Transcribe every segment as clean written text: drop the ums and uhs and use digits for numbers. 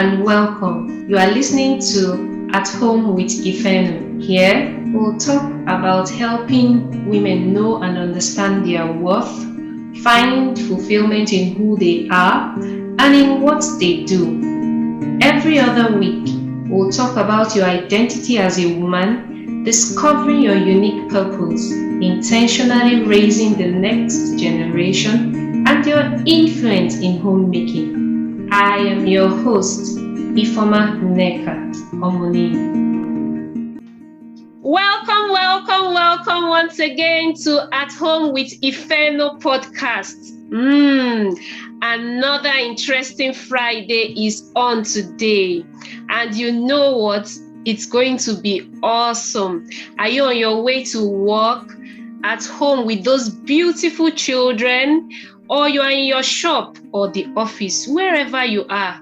and welcome. You are listening to At Home with Ifeno. Here, we'll talk about helping women know and understand their worth, find fulfillment in who they are, and in what they do. Every other week, we'll talk about your identity as a woman, discovering your unique purpose, intentionally raising the next generation, and your influence in homemaking. I am your host, Ifoma Nneka Omoni. Welcome once again to At Home with Ifeno podcast. Another interesting Friday is on today. And you know what? It's going to be awesome. Are you on your way to work, at home with those beautiful children, or you are in your shop or the office, wherever you are?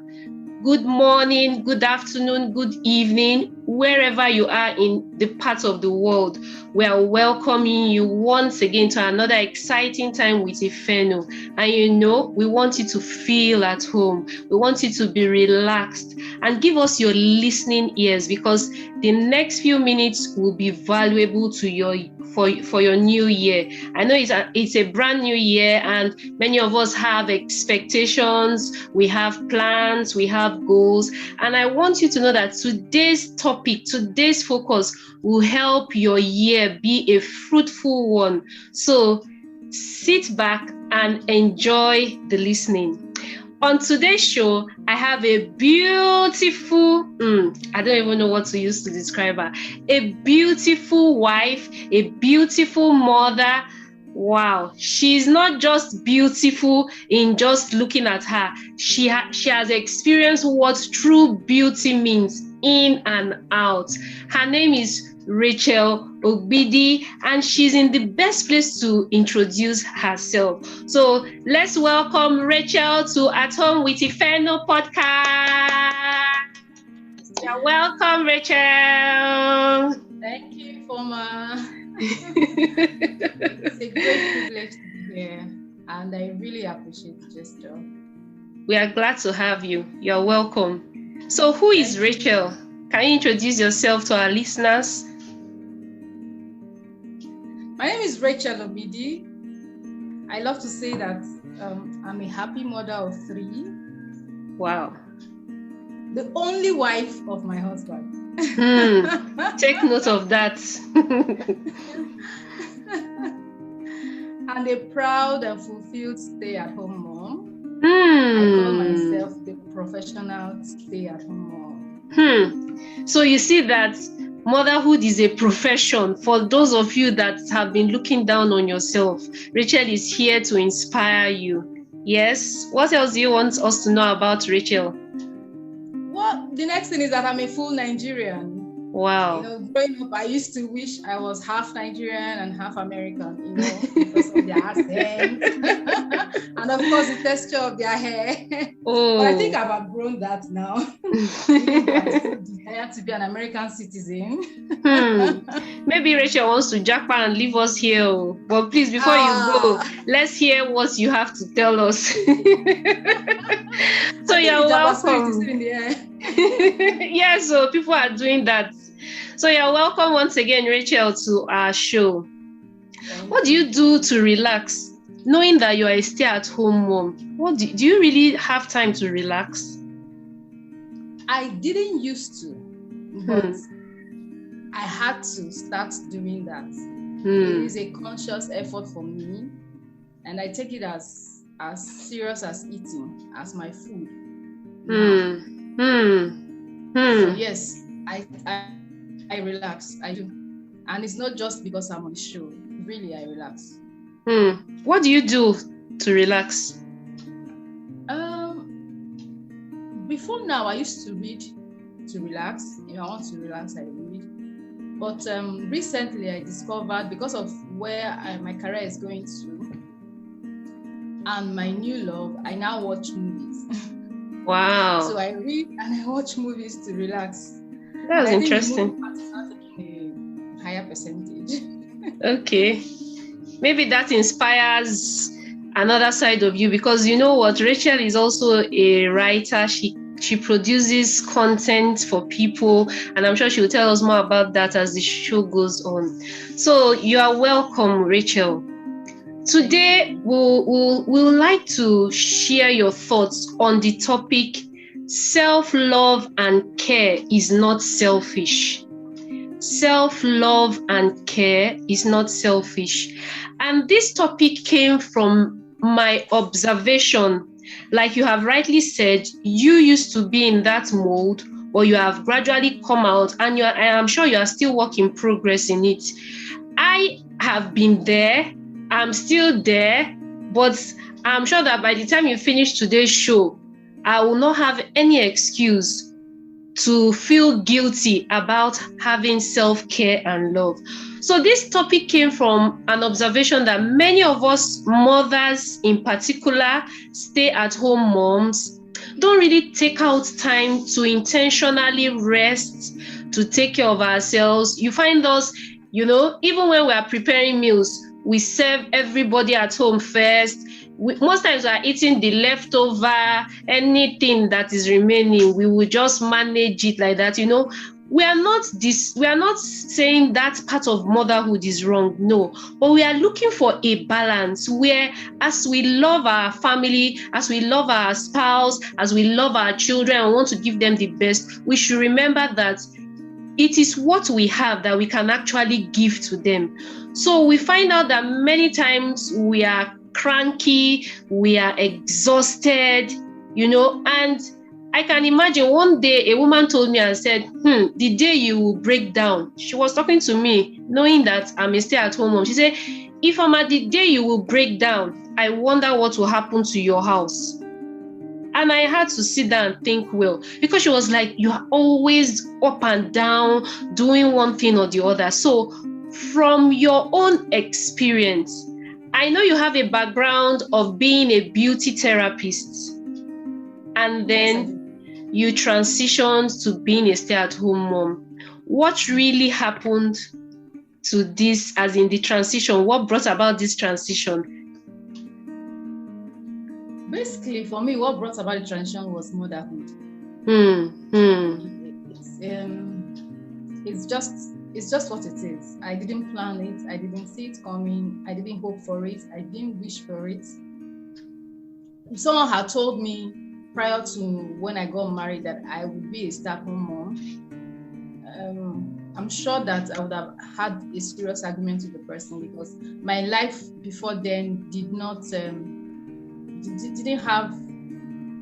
Good morning, good afternoon, good evening, wherever you are in the part of the world. We are welcoming you once again to another exciting time with Ifeno. And you know, we want you to feel at home. We want you to be relaxed and give us your listening ears, because the next few minutes will be valuable to for your new year. I know it's a brand new year, and many of us have expectations, we have plans, we have goals, and I want you to know that today's topic, today's focus will help your year be a fruitful one. So sit back and enjoy the listening. On today's show, I have a beautiful, I don't even know what to use to describe her, a beautiful wife, a beautiful mother. Wow, she's not just beautiful in just looking at her. She has experienced what true beauty means in and out. Her name is Racheal Ogbidi, and she's in the best place to introduce herself. So let's welcome Racheal to At Home with Ifeno podcast. You're welcome, Racheal. Thank you, Ifoma. It's a great privilege to be here, and I really appreciate the gesture. We are glad to have you. You're welcome. So who is Racheal? Can you introduce yourself to our listeners? My name is Racheal Ogbidi. I love to say that I'm a happy mother of 3. Wow. The only wife of my husband. Take note of that. And a proud and fulfilled stay-at-home mom. I call myself the professional stay-at-home mom. So you see that motherhood is a profession. For those of you that have been looking down on yourself, Racheal is here to inspire you. Yes? What else do you want us to know about Racheal? Well, the next thing is that I'm a full Nigerian. Wow. Growing up, I used to wish I was half Nigerian and half American, because of their accent. And of course, the texture of their hair. Oh. But I think I've outgrown that now. I desire to be an American citizen. Maybe Racheal wants to jackpot and leave us here. But please, before you go, let's hear what you have to tell us. So you're welcome. Yeah, so people are doing that. So you're welcome once again, Racheal, to our show. What do you do to relax, knowing that you're a stay-at-home mom? Do you really have time to relax? I didn't used to, but I had to start doing that. It is a conscious effort for me, and I take it as serious as eating, as my food. So yes, I relax. I do, and it's not just because I'm on the show. Really, I relax. What do you do to relax? Before now, I used to read to relax. If I want to relax, I read. But recently, I discovered, because of where my career is going to and my new love, I now watch movies. Wow. So I read and I watch movies to relax. That's interesting. A higher percentage. Okay. Maybe that inspires another side of you, because you know what, Racheal is also a writer. She She produces content for people, and I'm sure she will tell us more about that as the show goes on. So you are welcome, Racheal. Today, we'll like to share your thoughts on the topic, self-love and care is not selfish. Self-love and care is not selfish. And this topic came from my observation. Like you have rightly said, you used to be in that mode, or you have gradually come out, and I am sure you are still work in progress in it. I have been there, I'm still there, but I'm sure that by the time you finish today's show, I will not have any excuse to feel guilty about having self-care and love. So this topic came from an observation that many of us mothers, in particular, stay-at-home moms, don't really take out time to intentionally rest, to take care of ourselves. You find us, even when we are preparing meals, we serve everybody at home first. Most times we are eating the leftover, anything that is remaining, we will just manage it like that. We are not saying that part of motherhood is wrong, no, but we are looking for a balance where, as we love our family, as we love our spouse, as we love our children and want to give them the best, we should remember that it is what we have that we can actually give to them. So we find out that many times we are cranky, we are exhausted, and I can imagine one day a woman told me and said, the day you will break down. She was talking to me, knowing that I'm a stay-at-home mom. She said, if I'm at the day you will break down, I wonder what will happen to your house. And I had to sit down and think well, because she was like, you are always up and down, doing one thing or the other. So from your own experience, I know you have a background of being a beauty therapist, and then you transitioned to being a stay-at-home mom. What really happened to this, as in the transition? What brought about this transition? Basically, for me, what brought about the transition was motherhood. It's just what it is. I didn't plan it. I didn't see it coming. I didn't hope for it. I didn't wish for it. If someone had told me prior to when I got married that I would be a stay-at-home mom, I'm sure that I would have had a serious argument with the person, because my life before then didn't have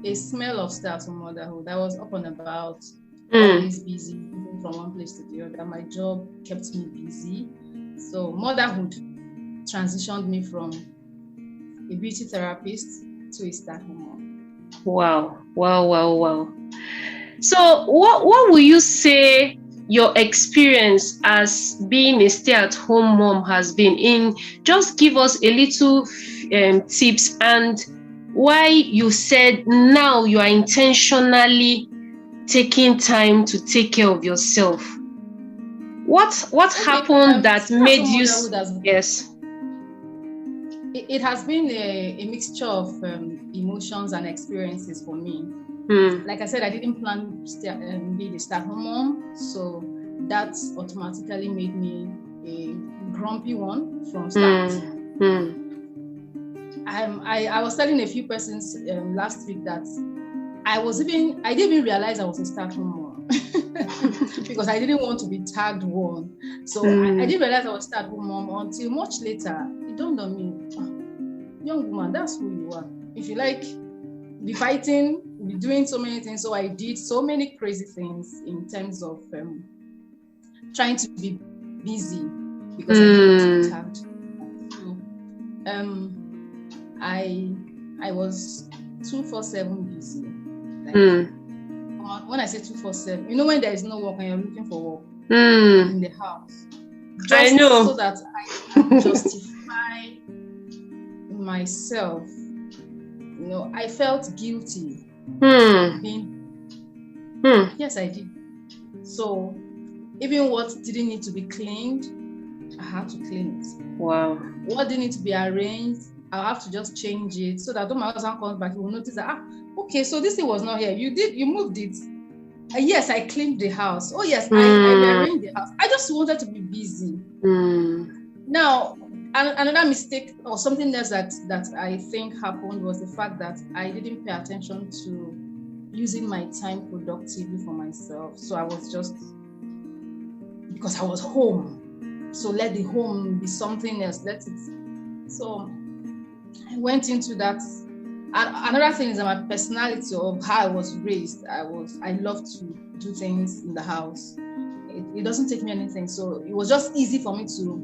a smell of stay-at-home motherhood. I was up and about, always busy, moving from one place to the other. My job kept me busy. So motherhood transitioned me from a beauty therapist to a stay-at-home mom. Wow. So what will you say your experience as being a stay-at-home mom has been? Just give us a little tips, and why you said now you are intentionally taking time to take care of yourself. What happened that made you? Yes. It has been a mixture of emotions and experiences for me. Like I said, I didn't plan be the stay-at-home mom, so that automatically made me a grumpy one from start. I was telling a few persons last week that I didn't even realize I was a stay-at-home mom because I didn't want to be tagged one. So I didn't realize I was a stay-at-home mom until much later. It dawned on me, young woman, that's who you are. If you like be fighting, be doing so many things. So I did so many crazy things in terms of trying to be busy because I didn't want to be tagged. So, I was 24/7 busy. When I say 24/7, when there is no work and you're looking for work in the house, I know, so that I can justify myself. I felt guilty Yes, I did. So even what didn't need to be cleaned, I had to clean it. Wow. What didn't need to be arranged, I'll have to just change it so that when my husband comes back, he will notice that okay, so this thing was not here. You moved it. Yes, I cleaned the house. Oh yes, I rearranged the house. I just wanted to be busy. Now, another mistake or something else that I think happened was the fact that I didn't pay attention to using my time productively for myself. So I was just, because I was home, so let the home be something else. Let it. So I went into that. And another thing is that my personality of how I was raised, I love to do things in the house. It doesn't take me anything. So it was just easy for me to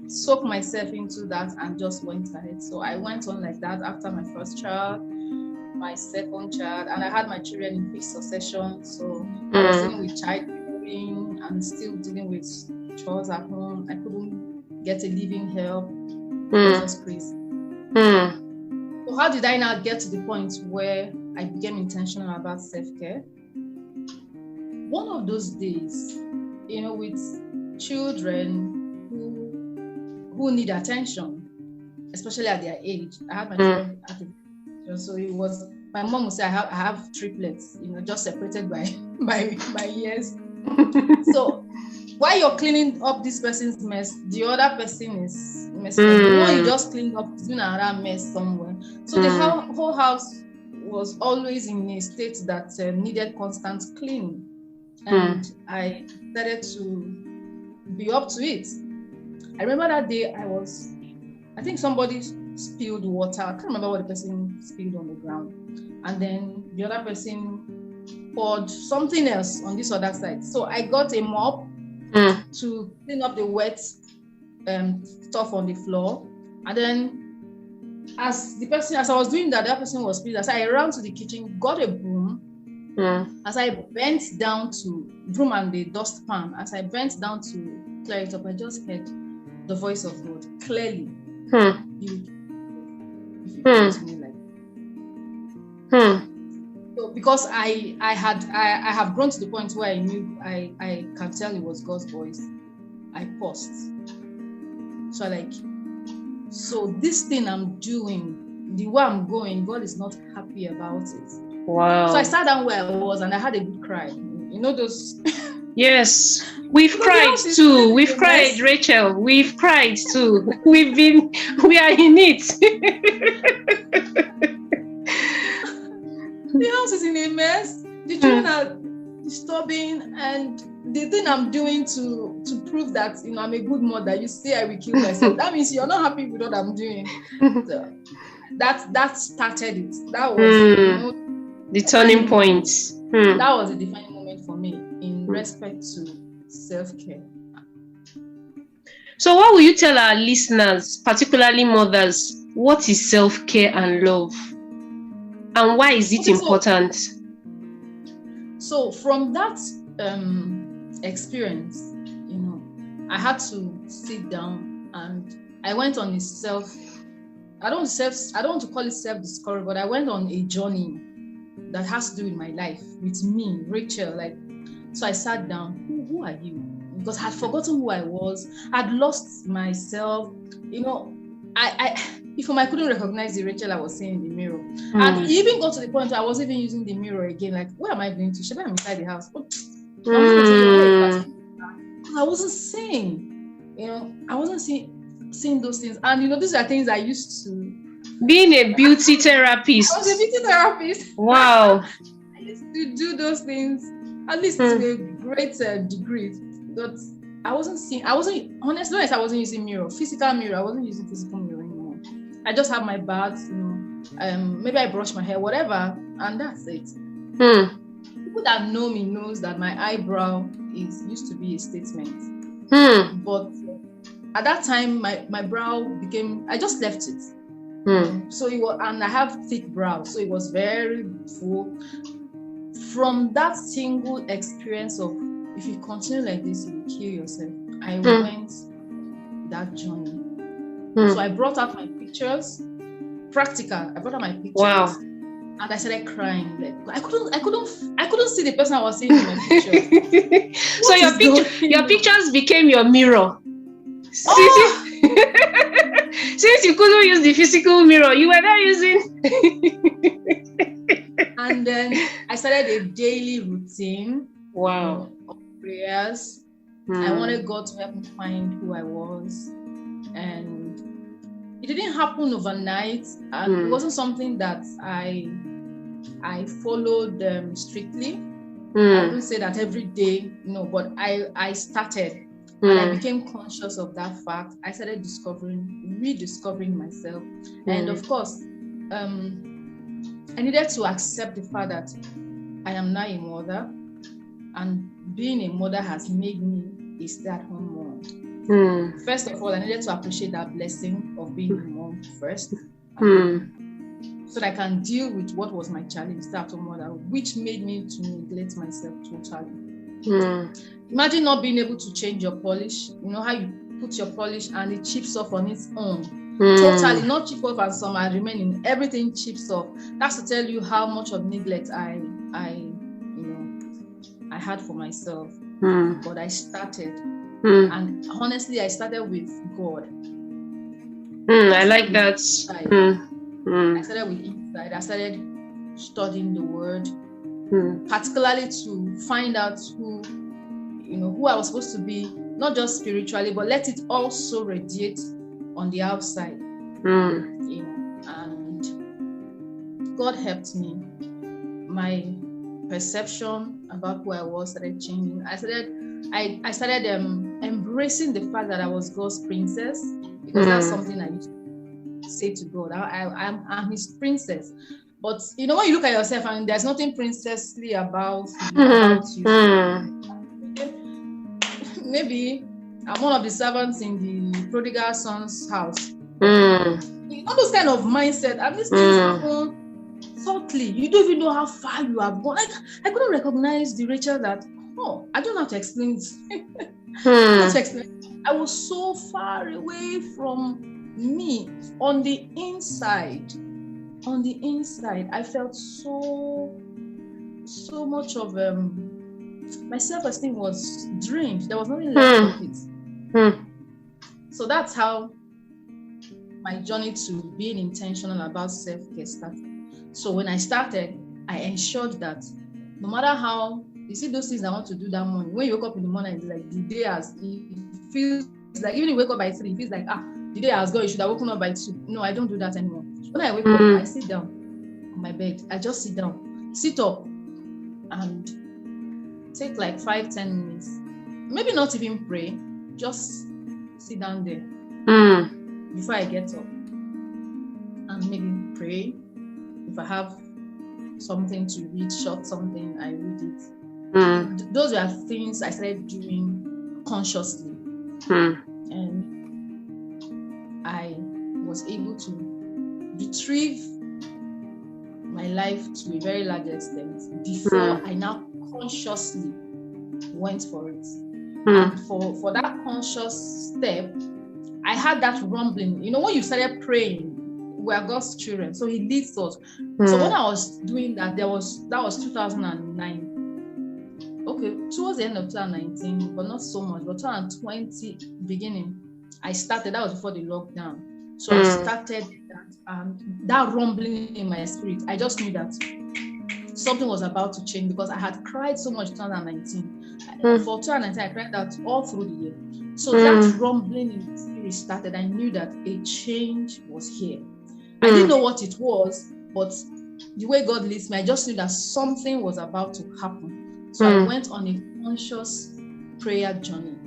soak myself into that and just went ahead. So I went on like that after my first child, my second child, and I had my children in quick succession. So I was dealing with childbearing and still dealing with chores at home. I couldn't get a living help. It was crazy. So how did I now get to the point where I became intentional about self-care? One of those days, with children who need attention, especially at their age. I had my children at the age, so it was, my mom would say I have triplets, just separated by years. So while you're cleaning up this person's mess, the other person is messing up. You just cleaned up, it's been another mess somewhere. So the whole house was always in a state that needed constant cleaning. And I started to be up to it. I remember that day I think somebody spilled water. I can't remember what the person spilled on the ground. And then the other person poured something else on this other side. So I got a mop to clean up the wet stuff on the floor. And then as I was doing that, the other person was spilled. As I ran to the kitchen, got a broom. As I bent down to broom and the dustpan, as I bent down to clear it up, I just heard the voice of God clearly. If you to me like so because I have grown to the point where I knew I can tell it was God's voice, I paused. So this thing I'm doing, the way I'm going, God is not happy about it. Wow. So I sat down where I was and I had a good cry. Those. Yes, we've cried too. We've cried, Racheal. We've cried too. We are in it. The house is in a mess. The children are disturbing, and the thing I'm doing to prove that I'm a good mother, you say I will kill myself. That means you're not happy with what I'm doing. So that started it. That was the turning point. That was a defining moment for me in respect to self-care. So what will you tell our listeners, particularly mothers, what is self-care and love? And why is it important? So from that experience, I had to sit down and I went on I don't want to call it self-discovery, but I went on a journey that has to do with my life, with me, Racheal. So I sat down, who are you? Because I had forgotten who I was. I'd lost myself. I couldn't recognize the Racheal I was seeing in the mirror. And it even got to the point where I wasn't even using the mirror again. Like, where am I going to? Should I be inside the house? I wasn't seeing, I wasn't seeing those things. And, these are things I used to. Being a beauty therapist. I was a beauty therapist. Wow. I used to do those things, at least to a great degree. But I wasn't honestly, I wasn't using physical mirror. I wasn't using physical mirror anymore. I just have my bath, maybe I brush my hair, whatever, and that's it. People that know me knows that my eyebrow used to be a statement. But at that time, my brow I just left it. So it was, and I have thick brows, so it was very full. From that single experience of, if you continue like this, you will kill yourself, I went that journey. So I brought out my pictures, practical. I brought out my pictures. Wow. And I started crying. Like I couldn't see the person I was seeing in my pictures. So your pictures became your mirror. Since you couldn't use the physical mirror, you were not using. And then I started a daily routine. Wow. Of prayers. I wanted God to help me find who I was. And it didn't happen overnight. And it wasn't something that I followed strictly. I wouldn't say that every day, but I started. And I became conscious of that fact. I started rediscovering myself. And of course, I needed to accept the fact that I am now a mother. And being a mother has made me a stay-at-home mom. First of all, I needed to appreciate that blessing of being a mom first. So that I can deal with what was my challenge, stay-at-home mother, which made me to neglect myself totally. Imagine not being able to change your polish. You know how you put your polish and it chips off on its own. Totally, not chip off and some are remaining. Everything chips off. That's to tell you how much of neglect I had for myself. But I started. And honestly, I started with God. I like that. I started with insight. I started studying the word, particularly to find out who I was supposed to be, not just spiritually, but let it also radiate on the outside. And God helped me. My perception about who I was started changing. I started embracing the fact that I was God's princess, because that's something I used to say to God. I'm His princess. But when you look at yourself and there's nothing princessly about you. Maybe I'm one of the servants in the prodigal son's house. Those kind of mindset, and these things happen subtly. You don't even know how far you have gone. I couldn't recognize the Racheal that, I don't have to explain this. I was so far away from me. On the inside, I felt so much of my self-esteem was drained. There was nothing left of it. So that's how my journey to being intentional about self-care started. So when I started, I ensured that no matter how, you see those things I want to do that morning, when you wake up in the morning, it's like the day it feels like, even if you wake up by 3, it feels like, the day has gone, you should have woken up by 2. No, I don't do that anymore. When I wake up, I sit down on my bed. I just sit down, sit up, and take like 5-10 minutes. Maybe not even pray, just sit down there before I get up. And maybe pray. If I have something to read, short something, I read it. Those were things I started doing consciously. And I was able to retrieve my life to a very large extent before I now consciously went for it. And for that conscious step, I had that rumbling. When you started praying, we are God's children, so He leads us. So when I was doing that, that was 2009. Okay, towards the end of 2019, but not so much. But 2020 beginning, I started. That was before the lockdown. So I started that, and that rumbling in my spirit, I just knew that something was about to change, because I had cried so much in 2019. For 2019, I cried out all through the year. So that rumbling in the spirit started. I knew that a change was here. I didn't know what it was, but the way God leads me, I just knew that something was about to happen. So I went on a conscious prayer journey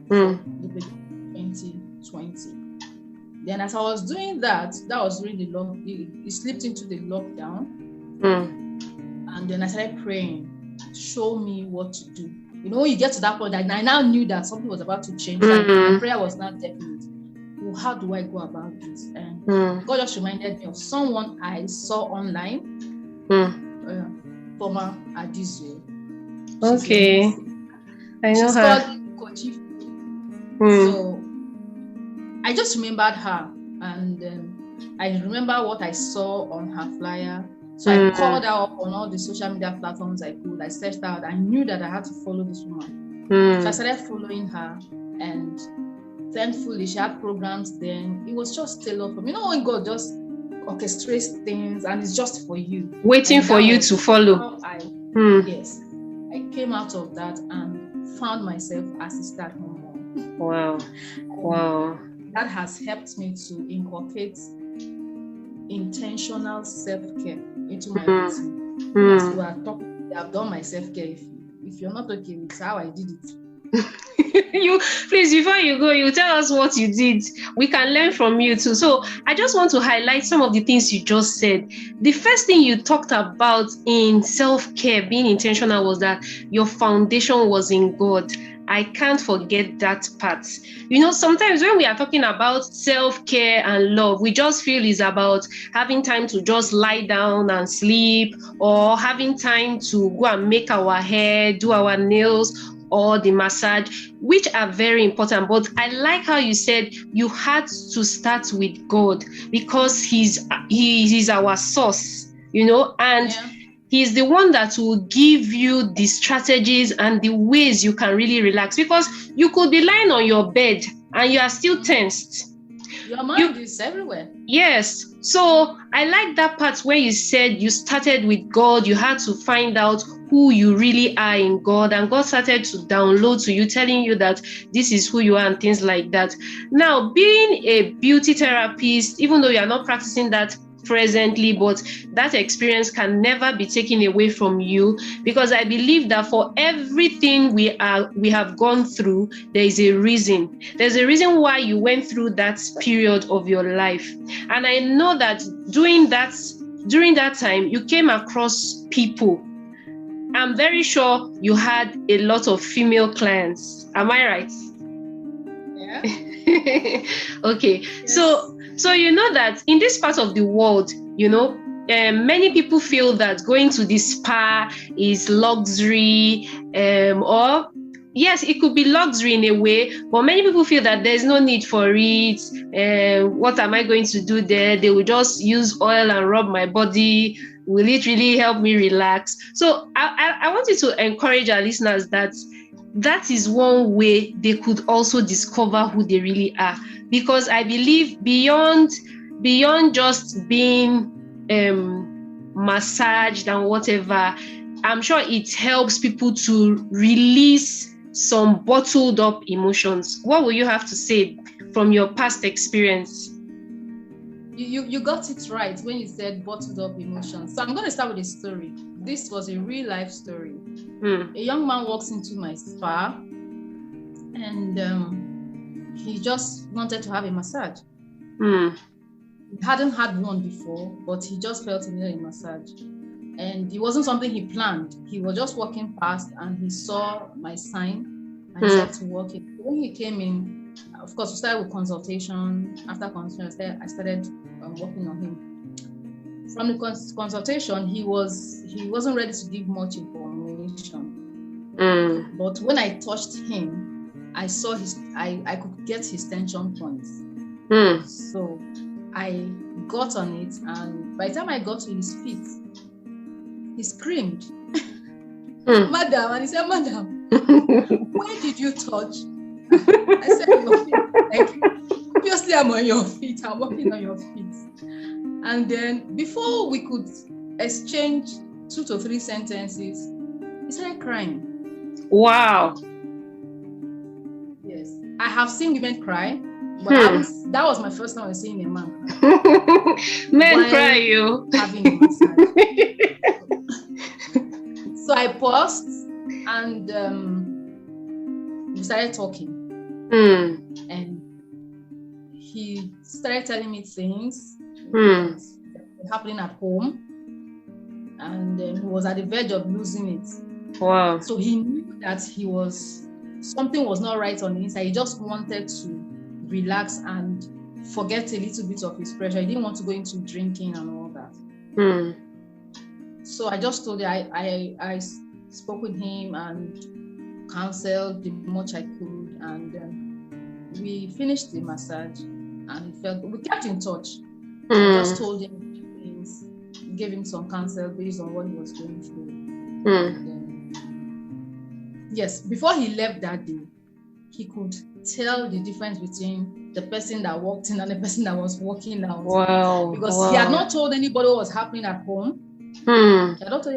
for the beginning of 2020. Then as I was doing that was really it slipped into the lockdown. And then I started praying, show me what to do. When you get to that point, I now knew that something was about to change. My prayer was not definite. Well, how do I go about this? And God just reminded me of someone I saw online, former Adizio. Okay. I know she's her. Called Kochi. So I just remembered her, and I remember what I saw on her flyer. So I called her up on all the social media platforms I could. I searched out. I knew that I had to follow this woman. So I started following her, and thankfully she had programs then. It was just tailored for me. When God just orchestrates things, and it's just for you. Waiting for you to follow. Yes, I came out of that and found myself as a stay-at-home mom. Wow. That has helped me to inculcate intentional self-care into my routine. As we are talking, I've done my self-care. If you're not okay with how I did it, you please, before you go, you tell us what you did. We can learn from you too. So I just want to highlight some of the things you just said. The first thing you talked about in self-care, being intentional, was that your foundation was in God. I can't forget that part. Sometimes when we are talking about self-care and love, we just feel it's about having time to just lie down and sleep, or having time to go and make our hair, do our nails, or the massage, which are very important. But I like how you said you had to start with God, because He is our source, and He's the one that will give you the strategies and the ways you can really relax, because you could be lying on your bed and you are still tensed. Your mind is everywhere. Yes. So I like that part where you said you started with God. You had to find out who you really are in God, and God started to download to you, telling you that this is who you are and things like that. Now, being a beauty therapist, even though you are not practicing that presently, but that experience can never be taken away from you, because I believe that for everything we have gone through, there is a reason. There's a reason why you went through that period of your life. And I know that during that time, you came across people. I'm very sure you had a lot of female clients. Am I right? Yeah. Okay. Yes. So you know that in this part of the world, many people feel that going to the spa is luxury, or yes, it could be luxury in a way, but many people feel that there's no need for it. What am I going to do there? They will just use oil and rub my body. Will it really help me relax? So I want you to encourage our listeners that is one way they could also discover who they really are. Because I believe beyond just being massaged and whatever, I'm sure it helps people to release some bottled up emotions. What will you have to say from your past experience? You got it right when you said bottled up emotions. So I'm going to start with a story. This was a real life story. A young man walks into my spa, and he just wanted to have a massage. He hadn't had one before, but he just felt he needed a massage. And it wasn't something he planned. He was just walking past and he saw my sign and he started to walk in. When he came in, of course, we started with consultation. After consultation, I started working on him. From the consultation, he wasn't ready to give much information. But when I touched him, I saw I could get his tension points. So I got on it, and by the time I got to his feet, he screamed, "Madam!" And he said, "Madam, where did you touch?" I said, "Your feet." Like, obviously, I'm on your feet. I'm walking on your feet. And then before we could exchange 2 to 3 sentences, he started crying. Wow. Yes. I have seen women cry, but that was my first time seeing a man cry. Men cry, you. Having a massage. So I paused and we started talking. And he started telling me things that were happening at home, and he was at the verge of losing it. Wow. So he knew that something was not right on the inside. He just wanted to relax and forget a little bit of his pressure. He didn't want to go into drinking and all that. So I just told him, I spoke with him and counseled the much I could, and we finished the massage, and we kept in touch. I just told him things, gave him some counsel based on what he was going through. And then, yes, before he left that day, he could tell the difference between the person that walked in and the person that was walking out. Wow. Because he had not told anybody what was happening at home. He had not told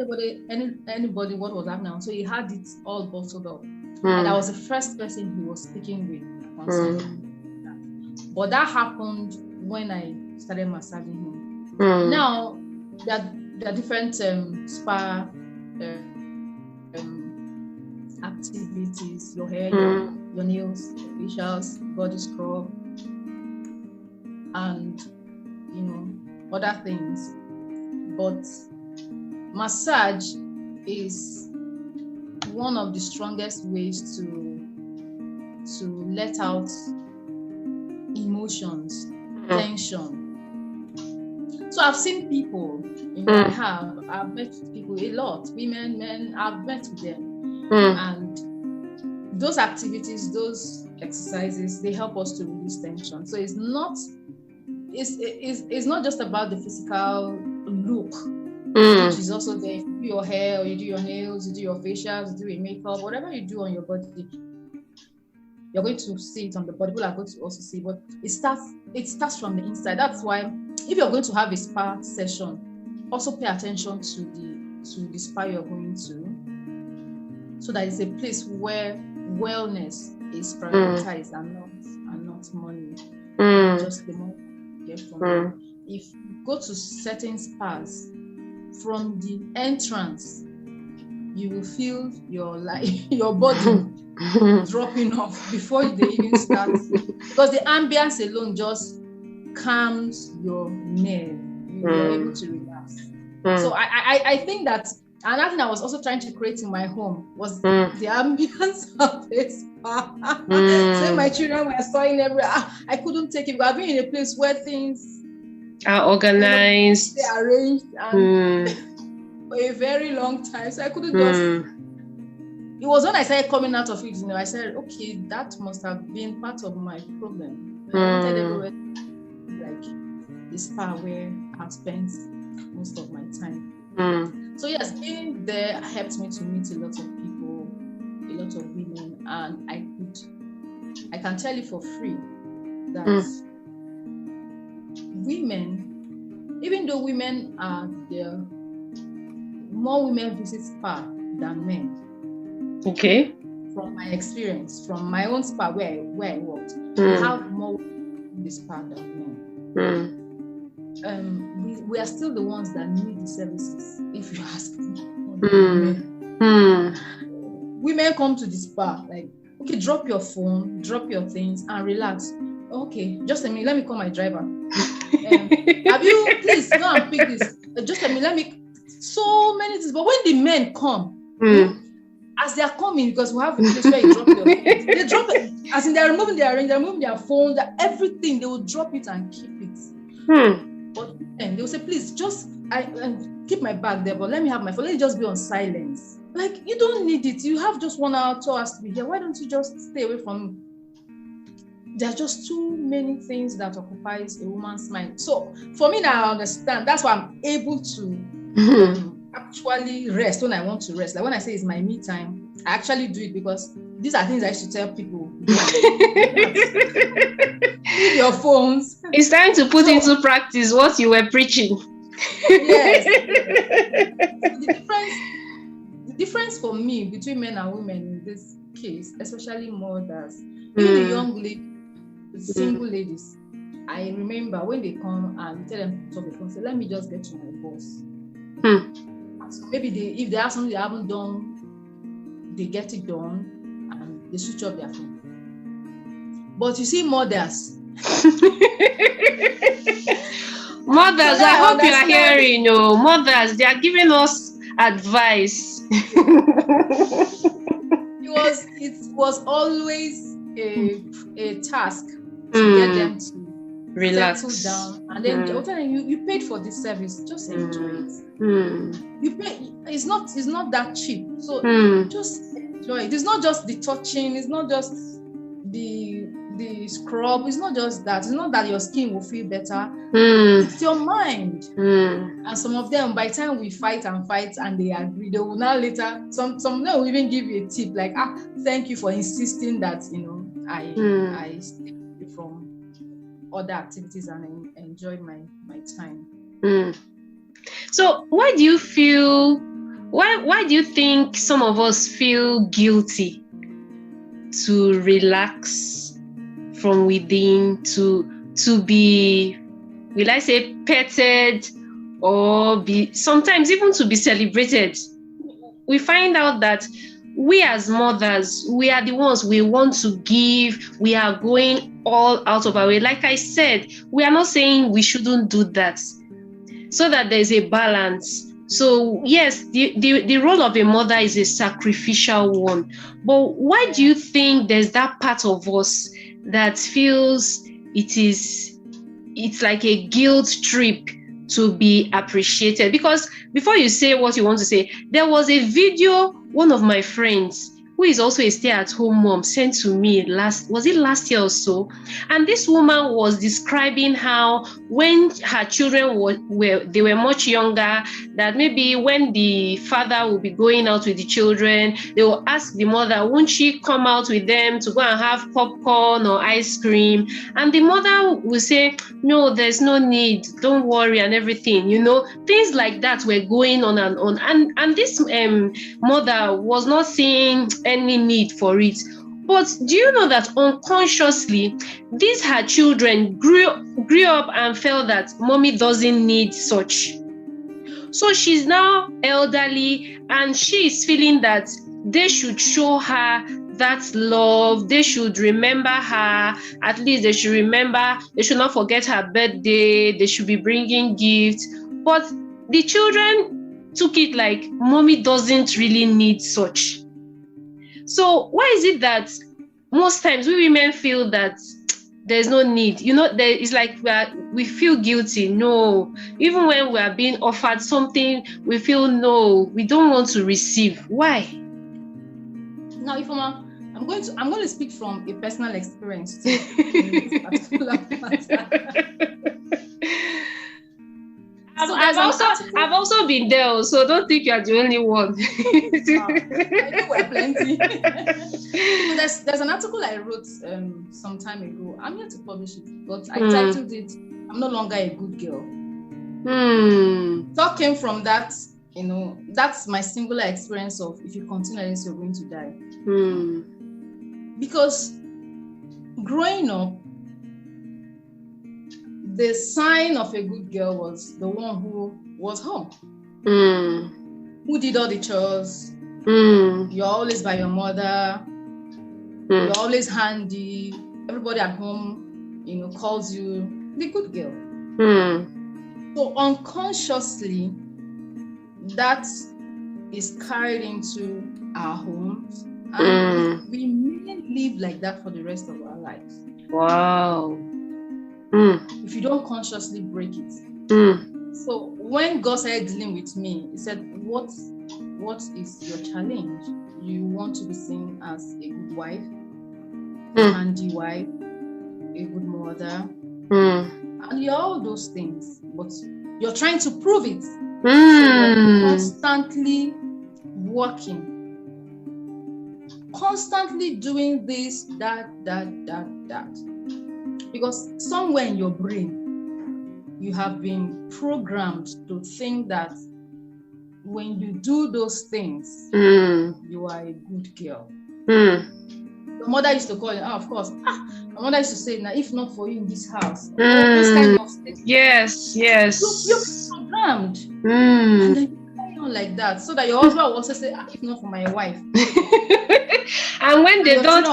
anybody what was happening. So he had it all bottled up. And I was the first person he was speaking with concerning that. But that happened when I started massaging him. Now, there are different spa activities, your hair, your nails, your facials, body scrub, and other things. But massage is one of the strongest ways to let out emotions, tension. So I've seen people, I've met people a lot, women, men, I've met with them. And those activities, those exercises, they help us to release tension. So it's not just about the physical look, which is also there. If you do your hair, or you do your nails, you do your facials, you do your makeup, whatever you do on your body, you're going to see it on the body. People are going to also see, but it starts from the inside. That's why if you're going to have a spa session, also pay attention to the spa you're going to, so that it's a place where wellness is prioritized and not money, just the money you get from it. If you go to certain spas, from the entrance, you will feel your body dropping off before they even start, because the ambience alone just calms your nerve. You're able to relax. So I think that another thing I was also trying to create in my home was the ambience of a spa. So my children were sawing I couldn't take it. I've been in a place where things are organized, they're arranged, and for a very long time. So I couldn't just. It was when I started coming out of it, I said, okay, that must have been part of my problem. I wanted everywhere, like this spa where I've spent most of my time. So yes, being there helped me to meet a lot of people, a lot of women, and I can tell you for free that women, even though women are there, more women visit spa than men. Okay. From my experience, from my own spa where I worked, we have more in the spa than men. We are still the ones that need the services, if you ask me. Women come to the spa like, okay, drop your phone, drop your things, and relax. Okay, just a minute, let me call my driver. Have you please go and pick this? Just a minute, let me. So many things, but when the men come. As they are coming, because we have a place where you drop your phone, they drop it, as in they're removing their ring, they're removing their phone, everything, they will drop it and keep it. But then they will say, please, just keep my bag there, but let me have my phone, let it just be on silence. Like, you don't need it. You have just 1 hour, 2 hours to be here. Why don't you just stay away from it? There are just too many things that occupies a woman's mind. So for me now, I understand. That's why I'm able to actually rest when I want to rest. Like when I say it's my me time, I actually do it, because these are things I used to tell people. Leave your phones. It's time to put into practice what you were preaching. Yes. The difference for me between men and women in this case, especially mothers, even the young ladies, the single ladies, I remember when they come and tell them to talk the phone, say, let me just get to my boss. So maybe if they have something they haven't done, they get it done and they switch off their phone. But you see, mothers. Mothers, I hope you are hearing. Mothers, they are giving us advice. It was always a task to get them to relax, settle down, and then you paid for this service, just enjoy it. You pay. It's not that cheap, so just enjoy it. It's not just the touching, it's not just the scrub, it's not just that. It's not that your skin will feel better. It's your mind. And some of them, by the time we fight and they agree, they will now later, some of them will even give you a tip like, thank you for insisting that I stay away from other activities and enjoy my time. So why do you think some of us feel guilty to relax from within, to be, will I say, petted, or be sometimes even to be celebrated? We find out that we as mothers, we are the ones we want to give. We are going all out of our way. Like I said, we are not saying we shouldn't do that, so that there's a balance. So yes, the role of a mother is a sacrificial one. But why do you think there's that part of us that feels it's like a guilt trip to be appreciated? Because before you say what you want to say, there was a video one of my friends, who is also a stay-at-home mom, sent to me last year or so. And this woman was describing how when her children were much younger, that maybe when the father will be going out with the children, they will ask the mother, won't she come out with them to go and have popcorn or ice cream? And the mother will say, no, there's no need, don't worry, and everything. Things like that were going on and on. And this mother was not seeing any need for it. But do you know that unconsciously, these her children grew up and felt that mommy doesn't need such. So she's now elderly and she is feeling that they should show her that love. They should remember her. At least they should remember. They should not forget her birthday. They should be bringing gifts. But the children took it like mommy doesn't really need such. So why is it that most times we women feel that there's no need? It's like we feel guilty. No, even when we are being offered something, we feel no, we don't want to receive. Why? Now, Ifeoma, I'm going to speak from a personal experience too, in this particular matter. I've also been there, so don't think you're the only one. I know we're plenty. There's an article I wrote some time ago. I'm yet to publish it, but I titled it, I'm no longer a good girl. Thought came from that, that's my singular experience of, if you continue this, you're going to die. Because growing up, the sign of a good girl was the one who was home, who did all the chores. You're always by your mother. You're always handy. Everybody at home, calls you the good girl. So unconsciously, that is carried into our homes, and we may live like that for the rest of our lives. Wow. If you don't consciously break it. So when God started dealing with me, he said, what is your challenge? You want to be seen as a good wife, a handy wife, a good mother, and you're all those things, but you're trying to prove it. So you're constantly working, constantly doing this, that. Because somewhere in your brain, you have been programmed to think that when you do those things, you are a good girl. Your mother used to call you, of course. My mother used to say, now, if not for you in this house, this kind of thing. Yes. You're programmed. And then you carry on like that, so that your husband will also say, if not for my wife. And when they don't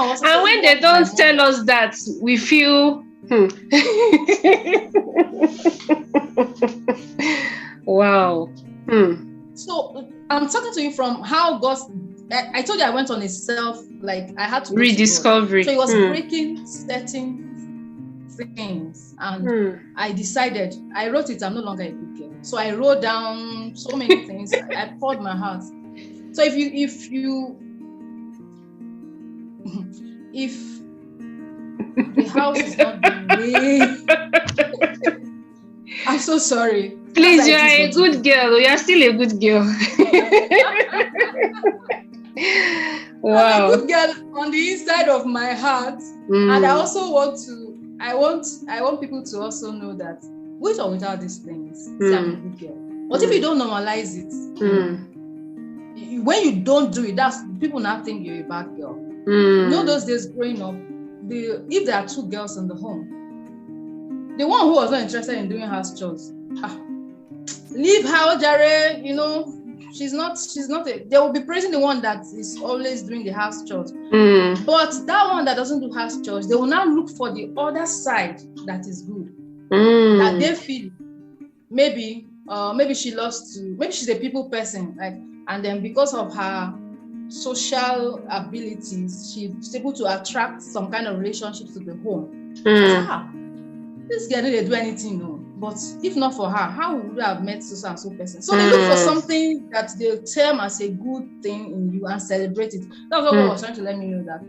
tell us that, we feel wow. So I'm talking to you from how God, I told you I went on a I had to rediscovering. So it was breaking certain things, and I decided, I wrote it, I'm no longer a good girl. So I wrote down so many things. I poured my heart. So if the house is not the way, I'm so sorry. Please, you are a good girl. You are still a good girl. Wow. I'm a good girl on the inside of my heart, and I also want to I want people to also know that with or without these things, say I'm a good girl. But if you don't normalize it, when you don't do it, that's people now think you're a bad girl. You know, those days growing up, if there are two girls in the home, the one who was not interested in doing house chores, leave her, Jare, you know, she's not they will be praising the one that is always doing the house chores. But that one that doesn't do house chores, they will now look for the other side that is good. That they feel maybe she loves to, maybe she's a people person, like, and then because of her social abilities, she's able to attract some kind of relationship to the home. This girl didn't do anything, no. But if not for her, how would you have met so and so person? So they look for something that they term as a good thing in you and celebrate it. That's what I was trying to let me know, that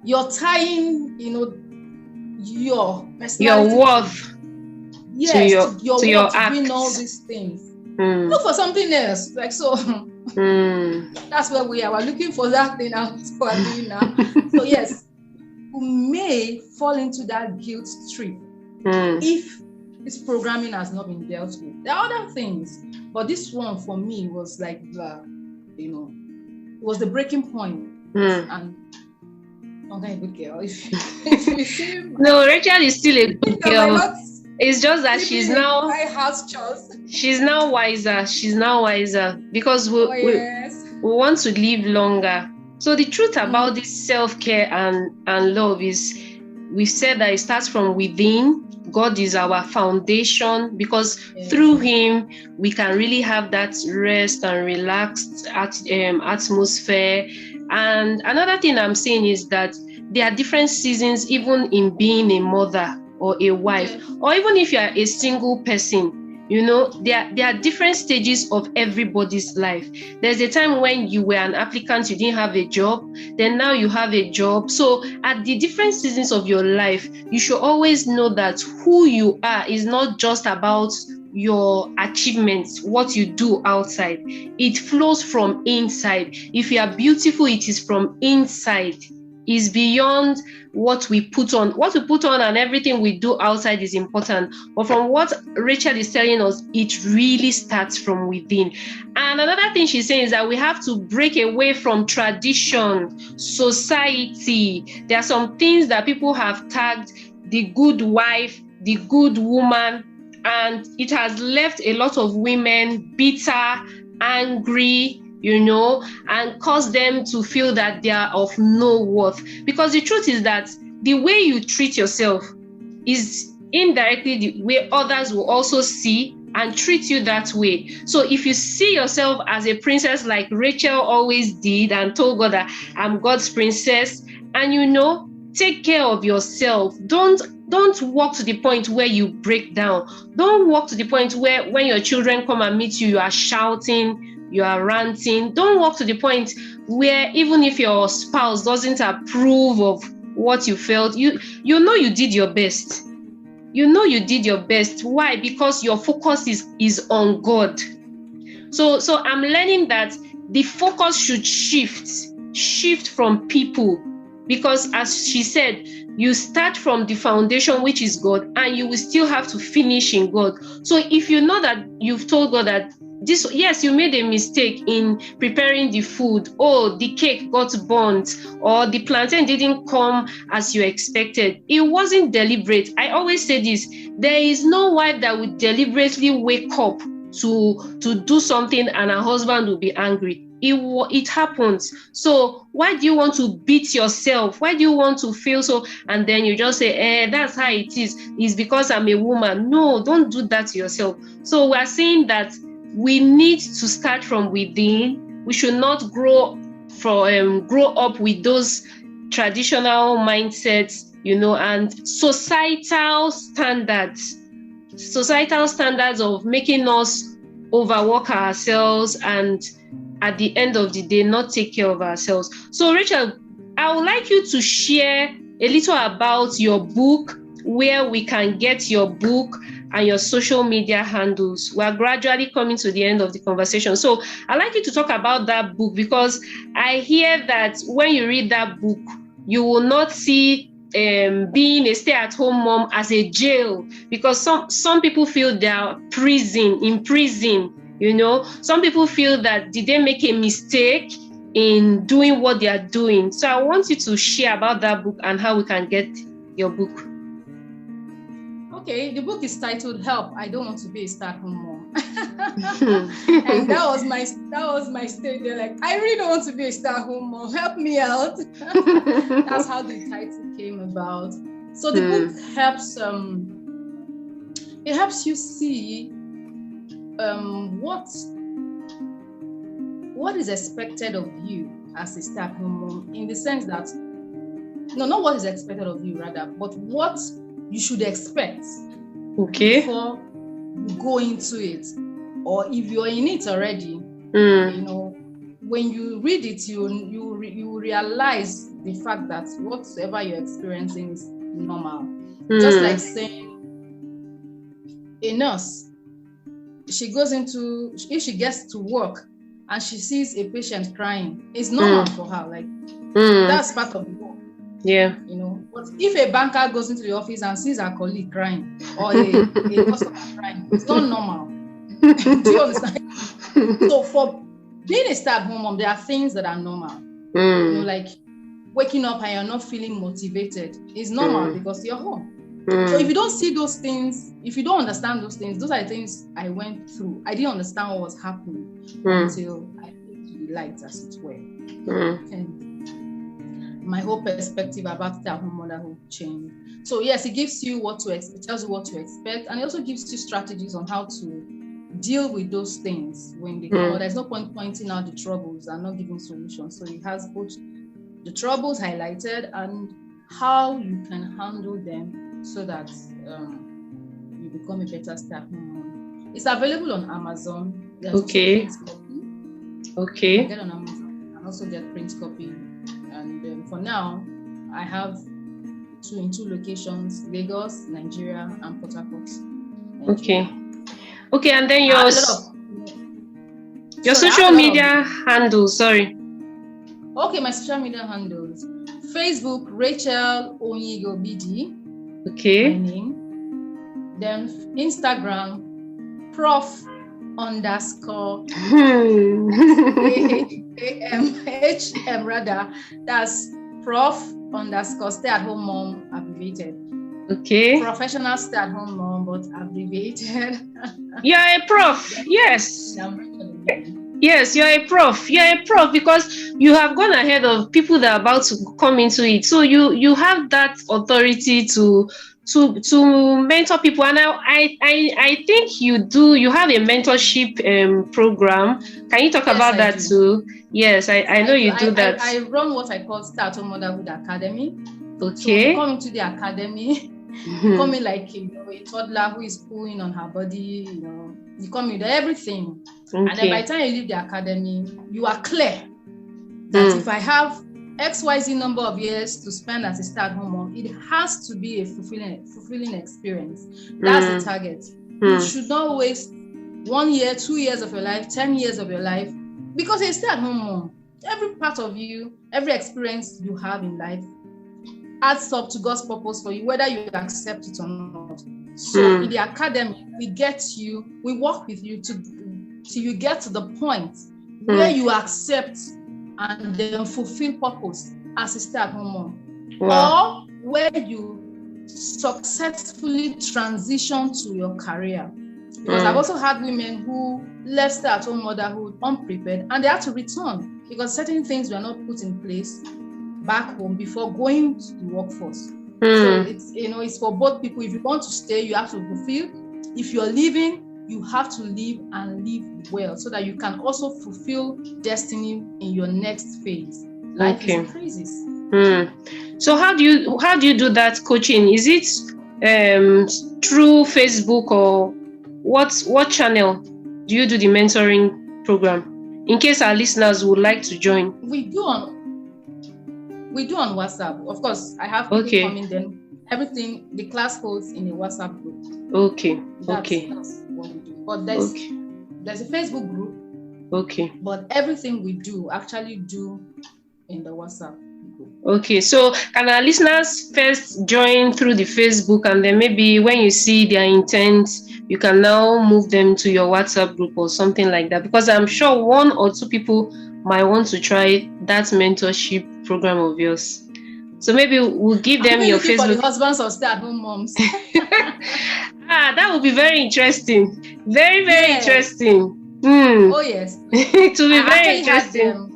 you're tying, you know, your personality, your worth, to your worth, acts. Doing all these things. Look for something else, like so. That's where we are. We're looking for that thing out we're doing now. So yes, we may fall into that guilt trip if this programming has not been dealt with. There are other things, but this one for me was like it was the breaking point. And I'm a good girl. If you see, no, Racheal is still a good girl. It's just that she's now wiser. She's now wiser because we want to live longer. So the truth about this self-care and love is, we've said that it starts from within. God is our foundation, because through him we can really have that rest and relaxed atmosphere. And another thing I'm saying is that there are different seasons even in being a mother or a wife, or even if you are a single person. You know, there are different stages of everybody's life. There's a time when you were an applicant, you didn't have a job, then now you have a job. So at the different seasons of your life, you should always know that who you are is not just about your achievements, what you do outside. It flows from inside. If you are beautiful, it is from inside. Is beyond what we put on. What we put on and everything we do outside is important. But from what Racheal is telling us, it really starts from within. And another thing she's saying is that we have to break away from tradition, society. There are some things that people have tagged the good wife, the good woman, and it has left a lot of women bitter, angry, you know, and cause them to feel that they are of no worth. Because the truth is that the way you treat yourself is indirectly the way others will also see and treat you that way. So if you see yourself as a princess like Racheal always did and told God that I'm God's princess, and you know, take care of yourself. Don't walk to the point where you break down. Don't walk to the point where when your children come and meet you, you are shouting, you are ranting. Don't walk to the point where even if your spouse doesn't approve of what you felt, you know you did your best. You know you did your best. Why? Because your focus is on God. So I'm learning that the focus should shift from people, because as she said, you start from the foundation, which is God, and you will still have to finish in God. So if you know that you've told God that this, yes, you made a mistake in preparing the food. Oh, the cake got burnt, or the plantain didn't come as you expected. It wasn't deliberate. I always say this: there is no wife that would deliberately wake up to do something and her husband will be angry. It happens. So why do you want to beat yourself? Why do you want to feel so? And then you just say, that's how it is. It's because I'm a woman. No, don't do that to yourself. So we're saying that we need to start from within. We should not grow up with those traditional mindsets, you know, and societal standards of making us overwork ourselves and at the end of the day not take care of ourselves. So Racheal, I would like you to share a little about your book, where we can get your book, and your social media handles. We're gradually coming to the end of the conversation. So I'd like you to talk about that book, because I hear that when you read that book, you will not see being a stay-at-home mom as a jail, because some people feel they are in prison. Some people feel that did they make a mistake in doing what they are doing. So I want you to share about that book and how we can get your book. Okay, the book is titled "Help, I Don't Want to Be a Stay-at-Home Mom." And that was my state there. Like, I really don't want to be a stay-at-home mom. Help me out. That's how the title came about. So the book helps. It helps you see what is expected of you as a stay-at-home mom, in the sense that not what is expected of you rather, but what you should expect before you go into it, or if you're in it already. When you read it, you realize the fact that whatever you're experiencing is normal. Just like saying a nurse, if she gets to work and she sees a patient crying, it's normal for her. Like, that's part of the work. Yeah. But if a banker goes into the office and sees a colleague crying or a customer crying, it's not normal. Do you understand? So for being a stay-at-home mom, there are things that are normal. Like waking up and you're not feeling motivated is normal because you're home. So if you don't see those things, if you don't understand those things, those are the things I went through. I didn't understand what was happening until I came to the light, as it were. And my whole perspective about stay-at-home motherhood changed. So yes, it gives you what to expect, tells you what to expect, and it also gives you strategies on how to deal with those things when they come. There's no point pointing out the troubles and not giving solutions. So it has both the troubles highlighted and how you can handle them so that you become a better stay-at-home mom. It's available on Amazon. There's okay. Okay. Get on Amazon and also get print copy. And for now, I have in two locations: Lagos, Nigeria, and Port Harcourt. Okay, and then your social media handles. Sorry. Okay, my social media handles: Facebook, Racheal Ogbidi. Okay. My name. Then Instagram, prof_HM rather. That's prof_stay-at-home mom abbreviated. Okay. Professional stay-at-home mom, but abbreviated. You're a prof. Yes. Yes, you're a prof. You're a prof because you have gone ahead of people that are about to come into it. So you have that authority to mentor people. And I think you have a mentorship program. Can you talk about that too? Yes, I know you do that. I run what I call Stay-at-Home Motherhood Academy. Okay. So when you come into the academy, you come in like a toddler who is pulling on her body, you come with everything. Okay. And then by the time you leave the academy, you are clear that if I have XYZ number of years to spend as a stay-at-home mom, it has to be a fulfilling experience. That's the target. You should not waste 1 year, 2 years of your life, 10 years of your life, because you're a stay-at-home mom. Every part of you, every experience you have in life adds up to God's purpose for you, whether you accept it or not. So in the academy, we work with you till you get to the point where you accept and then fulfill purpose as a stay-at-home mom. Wow. Or where you successfully transition to your career. Because I've also had women who left stay-at-home motherhood unprepared and they had to return because certain things were not put in place back home before going to the workforce. So it's for both people. If you want to stay, you have to fulfill. If you're leaving, you have to live and live well so that you can also fulfill destiny in your next phase. Life is in phases. So how do you do that coaching? Is it through Facebook or what channel do you do the mentoring program? In case our listeners would like to join. We do on WhatsApp. Of course, I have people coming then. Everything, the class holds in a WhatsApp group. Okay. That's what we do. But there's a Facebook group. Okay. But everything we do actually do in the WhatsApp group. Okay, so can our listeners first join through the Facebook, and then maybe when you see their intent, you can now move them to your WhatsApp group or something like that? Because I'm sure one or two people might want to try that mentorship program of yours. So maybe we'll give them your looking for Facebook. the husbands of stay-at-home moms. That would be very interesting. Very, very Yes. interesting. Oh yes. It will be very interesting.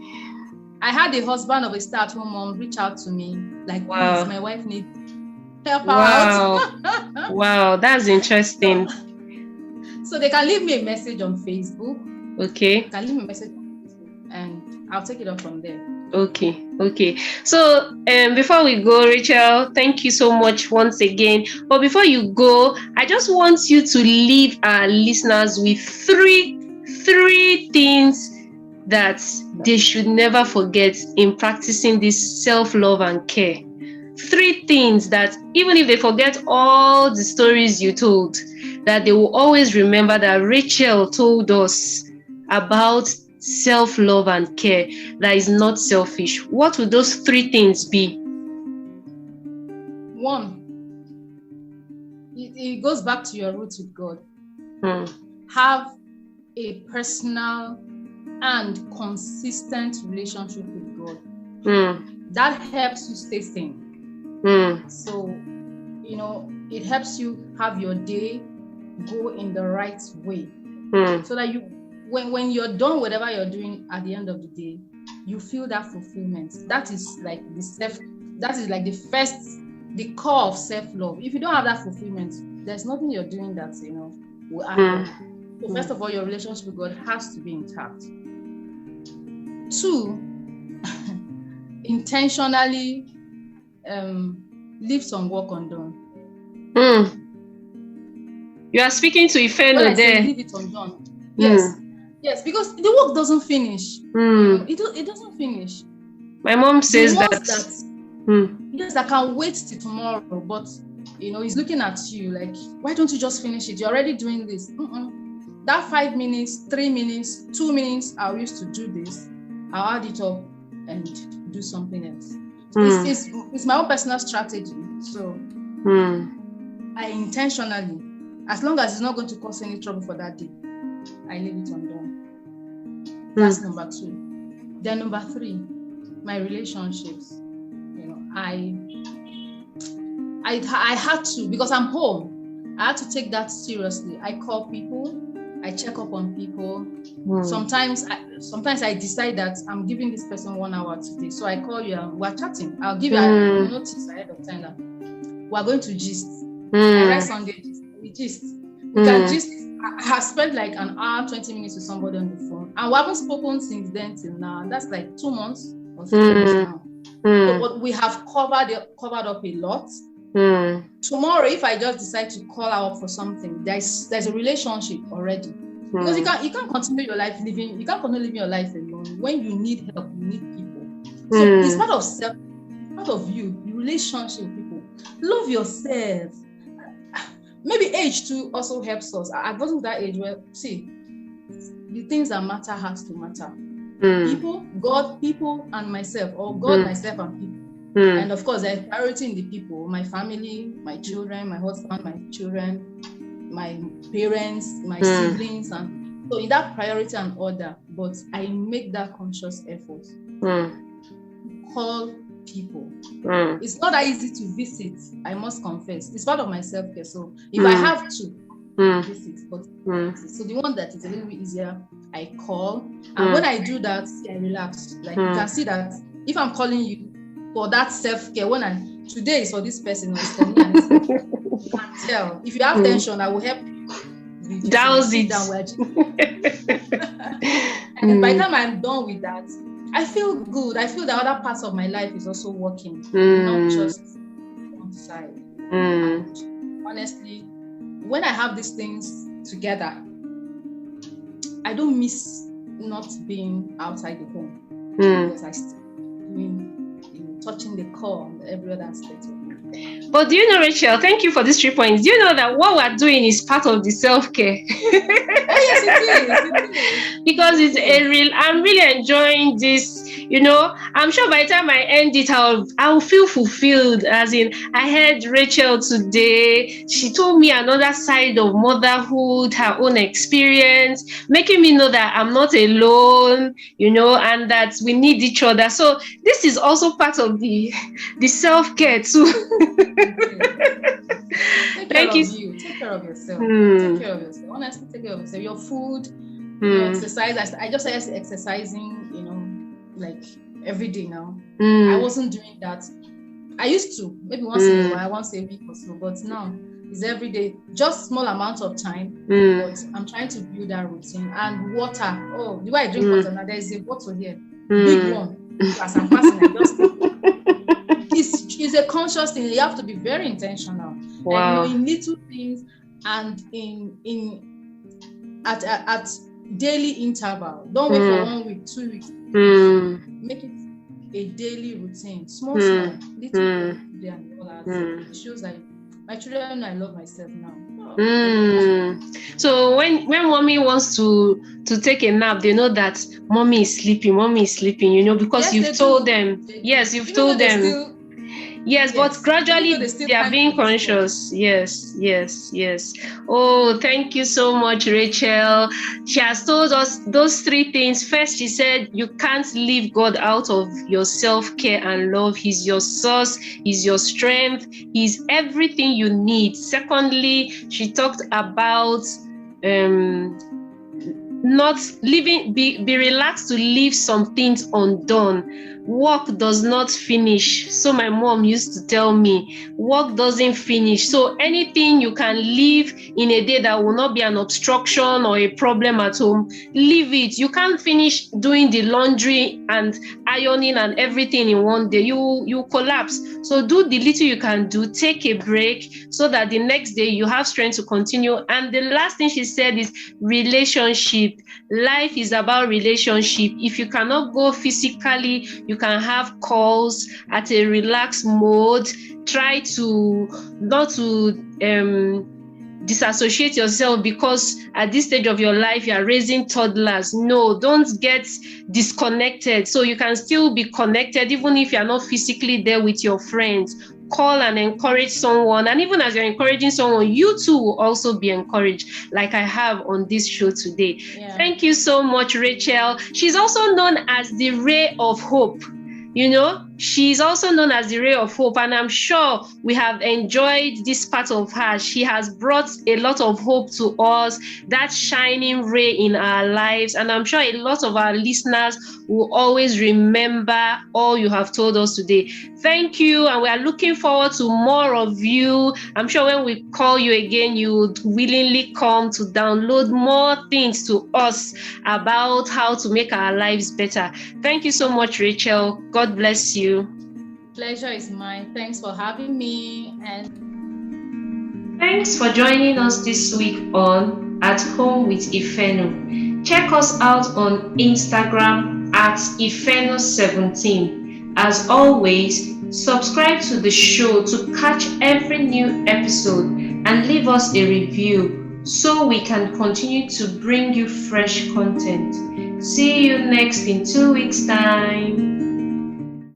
I had the husband of a stay-at-home mom reach out to me, like, Wow. please, my wife needs help Wow. out. Wow, that's interesting. So they can leave me a message on Facebook. Okay. They can leave me a message on Facebook, and I'll take it up from there. Okay. So before we go, Racheal, thank you so much once again. But before you go, I just want you to leave our listeners with three things that they should never forget in practicing this self-love and care. 3 things that even if they forget all the stories you told, that they will always remember that Racheal told us about self-love and care that is not selfish. What would those 3 things be? 1, it goes back to your roots with God. Have a personal and consistent relationship with God. That helps you stay sane. So, it helps you have your day go in the right way. So that when you're done whatever you're doing at the end of the day, you feel that fulfillment. That is like the core of self-love. If you don't have that fulfillment, there's nothing you're doing that will happen. So first of all, your relationship with God has to be intact. 2, intentionally leave some work undone. You are speaking to Ifeno there. Leave it undone. Yes, because the work doesn't finish. It doesn't finish. My mom says that. Yes, I can't wait till tomorrow, but he's looking at you like, why don't you just finish it? You're already doing this. That 5 minutes, 3 minutes, 2 minutes I used to do this, I'll add it up and do something else. It's my own personal strategy. So I intentionally, as long as it's not going to cause any trouble for that day, I leave it undone. That's number 2. Then number 3, my relationships. I had to, because I'm home, I had to take that seriously. I call people, I check up on people. Sometimes I decide that I'm giving this person 1 hour today. So I call you and we're chatting. I'll give you a notice ahead of time that we're going to gist. I write Sunday gist. We gist. We can gist. I have spent like an hour, 20 minutes with somebody on the phone. And we haven't spoken since then till now. That's like 2 months or 3 months now. But we have covered up a lot. Tomorrow, if I just decide to call her up for something, there's a relationship already. Because you can't continue your life living. You can't continue living your life alone. When you need help, you need people. So it's part of self, part of you, the relationship with people. Love yourself. Maybe age too also helps us. I gotten to that age where, see, the things that matter has to matter. People, God, people, and myself, or God, myself, and people. And of course, there's priority in the people, my family, my children, my husband, my children, my parents, my siblings, and so in that priority and order. But I make that conscious effort. Call people. It's not that easy to visit, I must confess. It's part of my self-care. So if I have to visit, but so the one that is a little bit easier, I call. And when I do that, I relax. Like you can see that if I'm calling you for that self-care, today is for this person, it's for me and this person. You can tell. If you have tension, I will help you. Douse it. And by the time I'm done with that, I feel good. I feel the other parts of my life is also working, not just one side. And honestly, when I have these things together, I don't miss not being outside the home because I still touching the core and every other aspect of it. But do you know, Racheal, thank you for these 3 points. Do you know that what we're doing is part of the self-care? Oh, yes, it is. Because it's I'm really enjoying this, I'm sure by the time I end it, I'll feel fulfilled. As in, I heard Racheal today. She told me another side of motherhood, her own experience, making me know that I'm not alone, and that we need each other. So this is also part of the self-care too. Take care Thank you. of you. Take care of yourself. Take care of yourself. Honestly, take care of yourself. Your food, exercise. I just started exercising, like every day now. I wasn't doing that. I used to, maybe once in a while, once a week or so, but now it's every day, just small amounts of time. But I'm trying to build that routine. And water. Oh, the way I drink water now, there's a bottle here, big one. As I'm passing, I just take it's a conscious thing. You have to be very intentional. Wow. Like, in little things and at daily interval. Don't wait for 1 week, 2 weeks. Make it a daily routine. Small, little day and all that. It shows that my children, I love myself now. So when mommy wants to take a nap, they know that mommy is sleeping, because you've told them. Yes, you've told them. Yes, but gradually they are being conscious. Yes. Oh, thank you so much, Racheal. She has told us those 3 things. First, she said you can't leave God out of your self-care and love. He's your source, He's your strength, He's everything you need. Secondly, she talked about not leaving, be relaxed to leave some things undone. Work does not finish. So my mom used to tell me, work doesn't finish. So anything you can leave in a day that will not be an obstruction or a problem at home, leave it. You can't finish doing the laundry and ironing and everything in one day. You collapse. So do the little you can do, take a break so that the next day you have strength to continue. And the last thing she said is relationship. Life is about relationship. If you cannot go physically, you can have calls at a relaxed mode. Try to not to disassociate yourself because at this stage of your life you are raising toddlers. No, don't get disconnected. So you can still be connected even if you are not physically there with your friends. Call and encourage someone, and even as you're encouraging someone, you too will also be encouraged, like I have on this show today. Thank you so much, Racheal. She's also known as the Ray of Hope. She's also known as the Ray of Hope, and I'm sure we have enjoyed this part of her. She has brought a lot of hope to us, that shining ray in our lives, and I'm sure a lot of our listeners will always remember all you have told us today. Thank you, and we are looking forward to more of you. I'm sure when we call you again, you would willingly come to download more things to us about how to make our lives better. Thank you so much, Racheal. God bless you. Pleasure is mine. Thanks for having me. And thanks for joining us this week on At Home with Ifeno. Check us out on Instagram at Ifeno17. As always, subscribe to the show to catch every new episode and leave us a review so we can continue to bring you fresh content. See you next in 2 weeks' time.